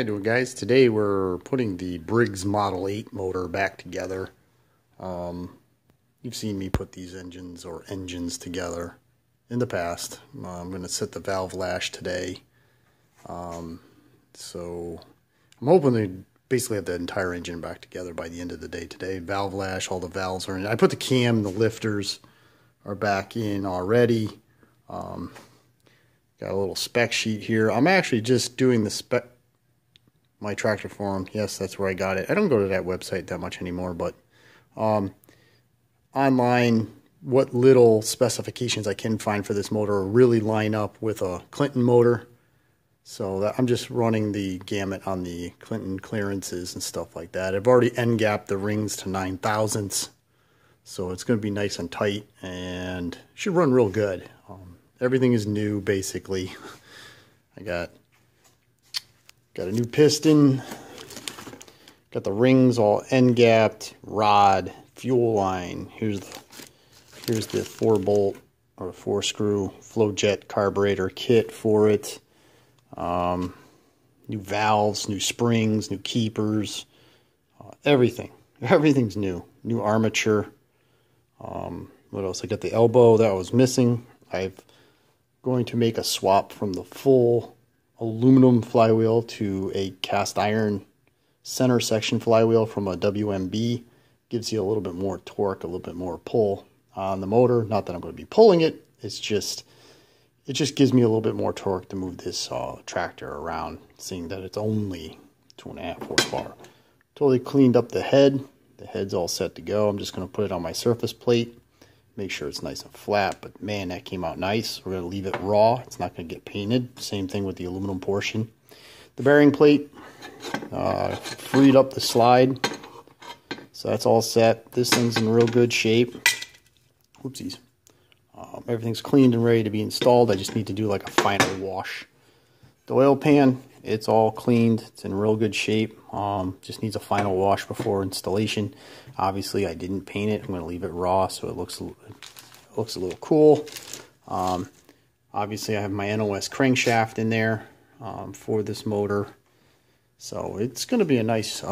How you doing, guys? Today we're putting the Briggs Model 8 motor back together. You've seen me put these engines together in the past. I'm going to set the valve lash today. So I'm hoping to basically have the entire engine back together by the end of the day today. Valve lash, all the valves are in. I put the cam, the lifters are back in already. Got a little spec sheet here. I'm actually just doing the my tractor forum. Yes, that's where I got it. I don't go to that website that much anymore, but online, what little specifications I can find for this motor really line up with a Clinton motor. So I'm just running the gamut on the Clinton clearances and stuff like that. I've already end-gapped the rings to 9/1000ths, so it's going to be nice and tight and should run real good. Everything is new, basically. I got a new piston, got the rings all end-gapped, rod, fuel line. Here's the 4-bolt or 4-screw flow jet carburetor kit for it. New valves, new springs, new keepers, everything's new. New armature. What else? I got the elbow that was missing. I'm going to make a swap from the full aluminum flywheel to a cast iron center section flywheel from a WMB. Gives you a little bit more torque, a little bit more pull on the motor. Not that I'm going to be pulling it. It just gives me a little bit more torque to move this tractor around, seeing that it's only 2.5 horsepower. Totally cleaned up the head. The head's all set to go. I'm just going to put it on my surface plate. Make sure it's nice and flat, but man, that came out nice. We're going to leave it raw. It's not going to get painted. Same thing with the aluminum portion. The bearing plate, freed up the slide. So that's all set. This thing's in real good shape. Whoopsies. Everything's cleaned and ready to be installed. I just need to do like a final wash. The oil pan, it's all cleaned. It's in real good shape. Just needs a final wash before installation. Obviously, I didn't paint it. I'm going to leave it raw so it looks a little cool. Obviously, I have my NOS crankshaft in there for this motor. So it's going to be a nice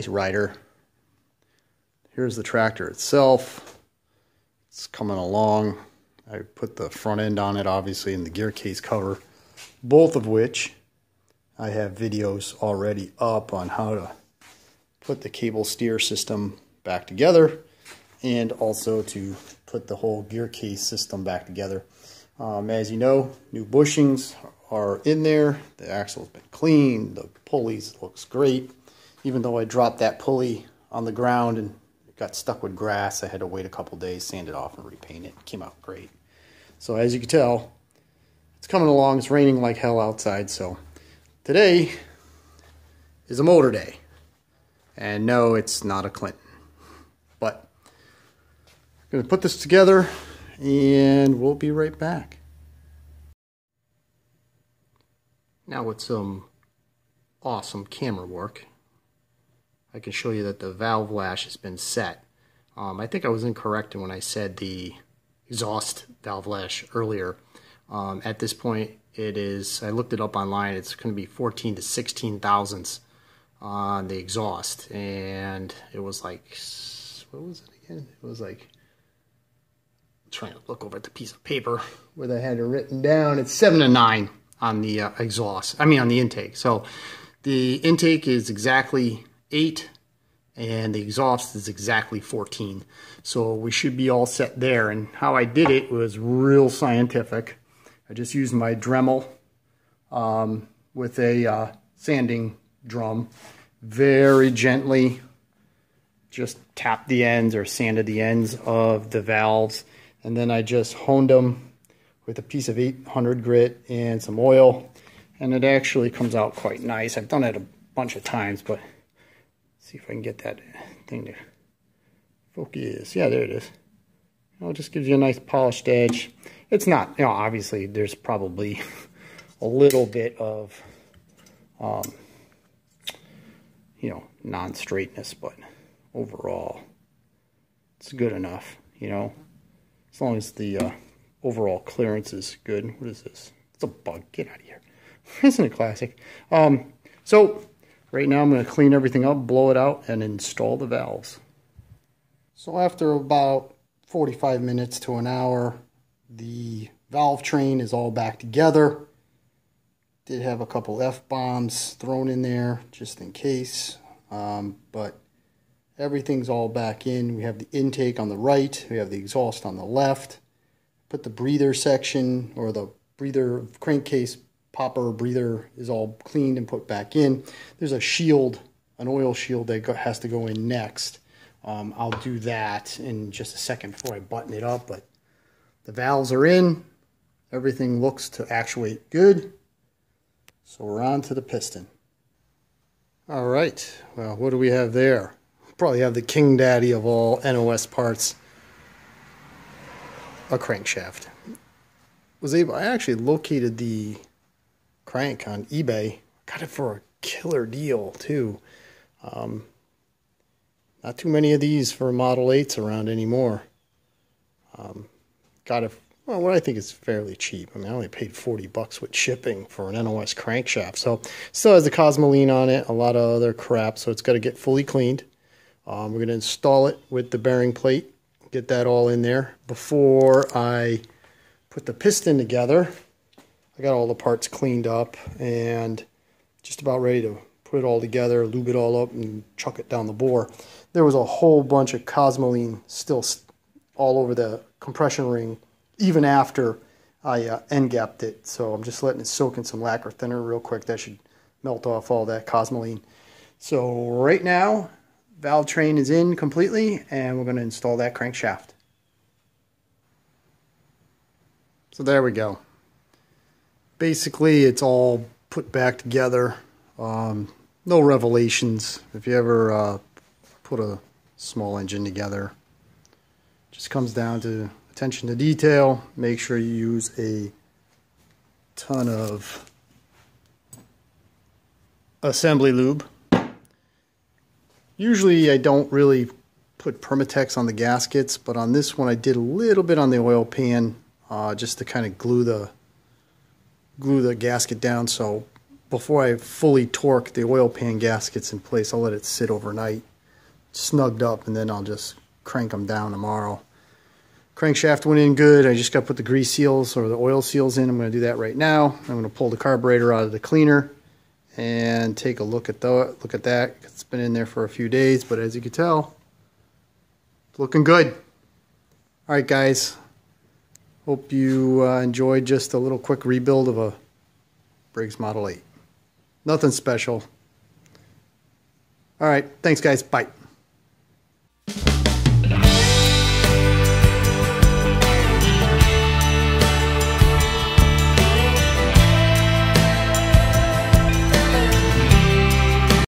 rider. Here's the tractor itself. It's coming along. I put the front end on it, obviously, and the gear case cover, both of which I have videos already up on how to put the cable steer system back together and also to put the whole gear case system back together. As you know, new bushings are in there. The axle's been cleaned. The pulleys looks great. Even though I dropped that pulley on the ground and it got stuck with grass, I had to wait a couple days, sand it off, and repaint it. It came out great. So as you can tell, it's coming along. It's raining like hell outside, so today is a motor day. And no, it's not a Clinton. But I'm going to put this together and we'll be right back. Now with some awesome camera work, I can show you that the valve lash has been set. I think I was incorrect when I said the exhaust valve lash earlier. At this point, it is, I looked it up online, it's going to be 14 to 16 thousandths on the exhaust, and it was like, what was it again? It was like, I'm trying to look over at the piece of paper where I had it written down. It's 7 to 9 on the exhaust, on the intake. So the intake is exactly 8 and the exhaust is exactly 14. So we should be all set there. And how I did it was real scientific. I just used my Dremel with a sanding drum. Very gently just tapped the ends or sanded the ends of the valves. And then I just honed them with a piece of 800 grit and some oil. And it actually comes out quite nice. I've done it a bunch of times, but see if I can get that thing to focus. Yeah, there it is. It just gives you a nice polished edge. It's not, obviously there's probably a little bit of, non-straightness, but overall, it's good enough, as long as the overall clearance is good. What is this? It's a bug. Get out of here. Isn't it classic? So Right now I'm going to clean everything up, blow it out, and install the valves. So after about 45 minutes to an hour, the valve train is all back together. Did have a couple F-bombs thrown in there just in case, but everything's all back in. We have the intake on the right, we have the exhaust on the left. Put the breather section, or the breather crankcase popper breather, is all cleaned and put back in. There's a shield, an oil shield that has to go in next. I'll do that in just a second before I button it up, but the valves are in. Everything looks to actuate good. So we're on to the piston. All right, well, what do we have there? Probably have the king daddy of all NOS parts, a crankshaft. I actually located the crank on eBay. Got it for a killer deal too. Not too many of these for Model 8s around anymore. Got it, well, what I think is fairly cheap. I mean, I only paid 40 bucks with shipping for an NOS crankshaft. So still has the Cosmoline on it, a lot of other crap, so it's got to get fully cleaned. We're going to install it with the bearing plate, get that all in there. Before I put the piston together, I got all the parts cleaned up and just about ready to put it all together, lube it all up, and chuck it down the bore. There was a whole bunch of Cosmoline still all over the compression ring, even after I end-gapped it. So I'm just letting it soak in some lacquer thinner real quick. That should melt off all that Cosmoline. So right now, valve train is in completely, and we're going to install that crankshaft. So there we go. Basically, it's all put back together. No revelations. If you ever put a small engine together, just comes down to attention to detail. Make sure you use a ton of assembly lube. Usually I don't really put Permatex on the gaskets, but on this one I did a little bit on the oil pan, just to kind of glue the gasket down. So before I fully torque the oil pan gaskets in place, I'll let it sit overnight, snugged up, and then I'll just crank them down tomorrow. Crankshaft went in good. I just got to put the grease seals or the oil seals in. I'm going to do that right now. I'm going to pull the carburetor out of the cleaner and take a look at that. It's been in there for a few days, but as you can tell, it's looking good. All right, guys. Hope you enjoyed just a little quick rebuild of a Briggs Model 8. Nothing special. All right. Thanks, guys. Bye.